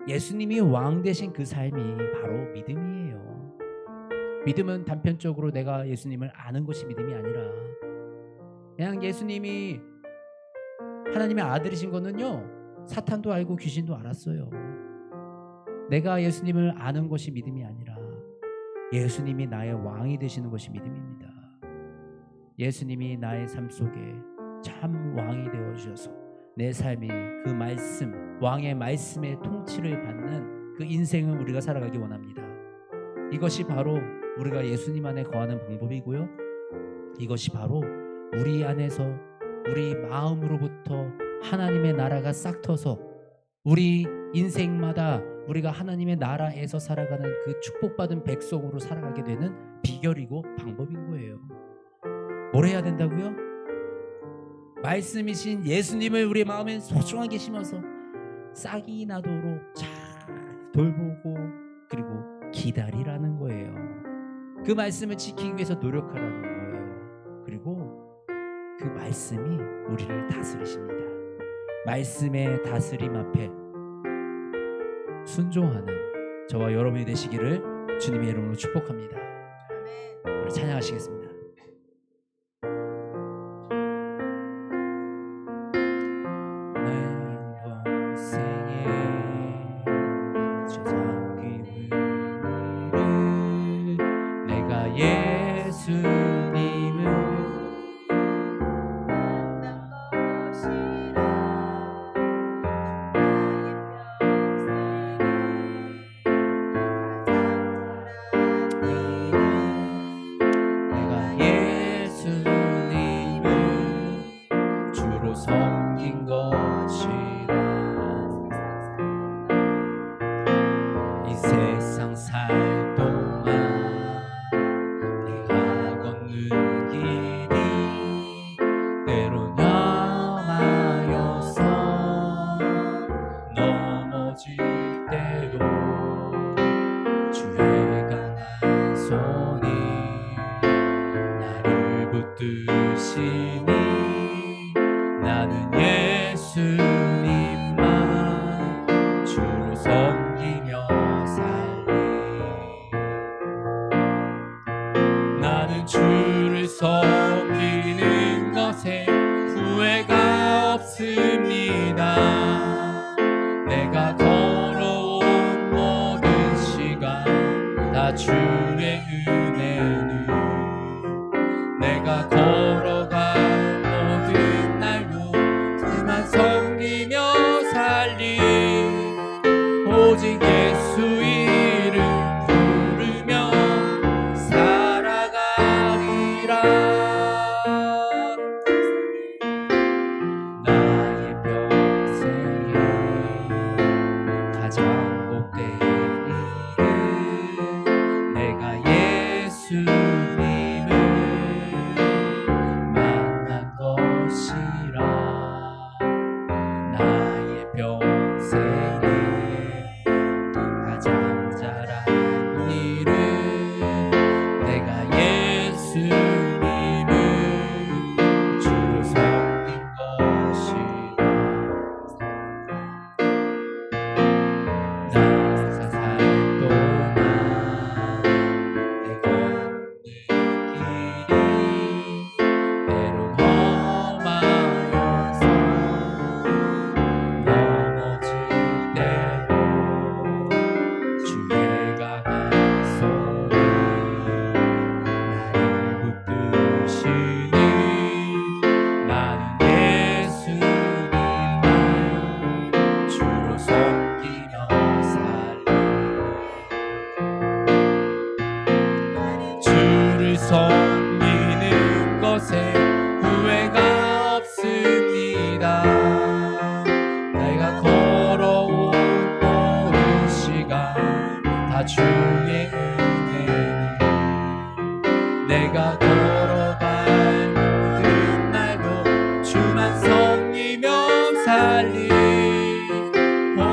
예수님이 왕 되신 그 삶이 바로 믿음이에요. 믿음은 단편적으로 내가 예수님을 아는 것이 믿음이 아니라, 그냥 예수님이 하나님의 아들이신 거는요, 사탄도 알고 귀신도 알았어요. 내가 예수님을 아는 것이 믿음이 아니라 예수님이 나의 왕이 되시는 것이 믿음입니다. 예수님이 나의 삶 속에 참 왕이 되어주셔서 내 삶이 그 말씀, 왕의 말씀의 통치를 받는 그 인생을 우리가 살아가기 원합니다. 이것이 바로 우리가 예수님 안에 거하는 방법이고요, 이것이 바로 우리 안에서, 우리 마음으로부터 하나님의 나라가 싹 트어서 우리 인생마다 우리가 하나님의 나라에서 살아가는 그 축복받은 백성으로 살아가게 되는 비결이고 방법인 거예요. 뭘 해야 된다고요? 말씀이신 예수님을 우리 마음에 소중하게 심어서 싹이 나도록 잘 돌보고 그리고 기다리라는 거예요. 그 말씀을 지키기 위해서 노력하라는 거예요. 그리고 그 말씀이 우리를 다스리십니다. 말씀의 다스림 앞에 순종하는 저와 여러분이 되시기를 주님의 이름으로 축복합니다. 우리 찬양하시겠습니다.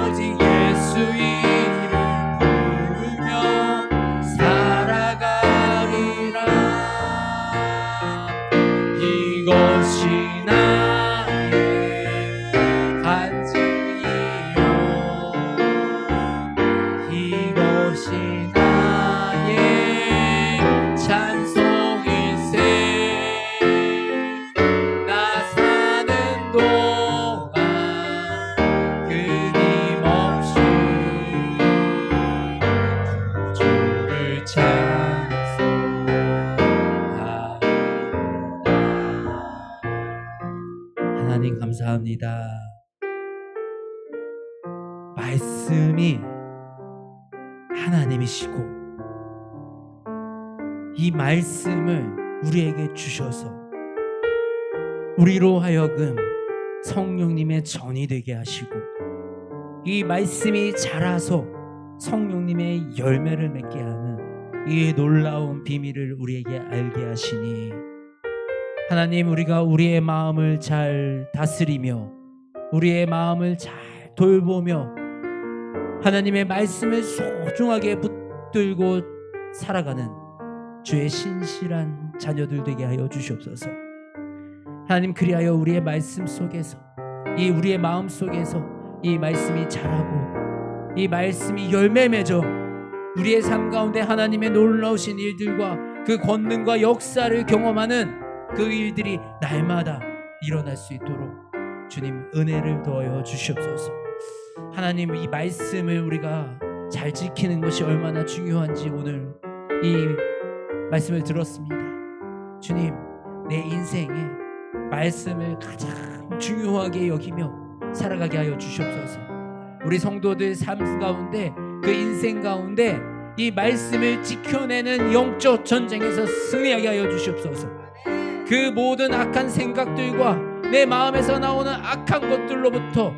오직 예수의 하나님이시고 이 말씀을 우리에게 주셔서 우리로 하여금 성령님의 전이 되게 하시고 이 말씀이 자라서 성령님의 열매를 맺게 하는 이 놀라운 비밀을 우리에게 알게 하시니 하나님, 우리가 우리의 마음을 잘 다스리며 우리의 마음을 잘 돌보며 하나님의 말씀을 소중하게 붙들고 살아가는 주의 신실한 자녀들 되게 하여 주시옵소서. 하나님, 그리하여 우리의 말씀 속에서 이 우리의 마음 속에서 이 말씀이 자라고 이 말씀이 열매 맺어 우리의 삶 가운데 하나님의 놀라우신 일들과 그 권능과 역사를 경험하는 그 일들이 날마다 일어날 수 있도록 주님 은혜를 더하여 주시옵소서. 하나님, 이 말씀을 우리가 잘 지키는 것이 얼마나 중요한지 오늘 이 말씀을 들었습니다. 주님, 내 인생에 말씀을 가장 중요하게 여기며 살아가게 하여 주시옵소서. 우리 성도들 삶 가운데 그 인생 가운데 이 말씀을 지켜내는 영적 전쟁에서 승리하게 하여 주시옵소서. 그 모든 악한 생각들과 내 마음에서 나오는 악한 것들로부터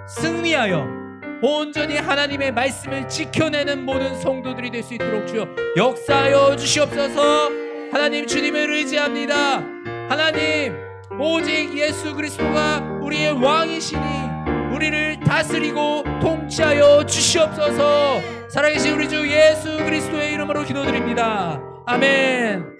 승리하여 온전히 하나님의 말씀을 지켜내는 모든 성도들이 될 수 있도록 주여 역사하여 주시옵소서. 하나님, 주님을 의지합니다. 하나님, 오직 예수 그리스도가 우리의 왕이시니 우리를 다스리고 통치하여 주시옵소서. 살아계신 우리 주 예수 그리스도의 이름으로 기도드립니다. 아멘.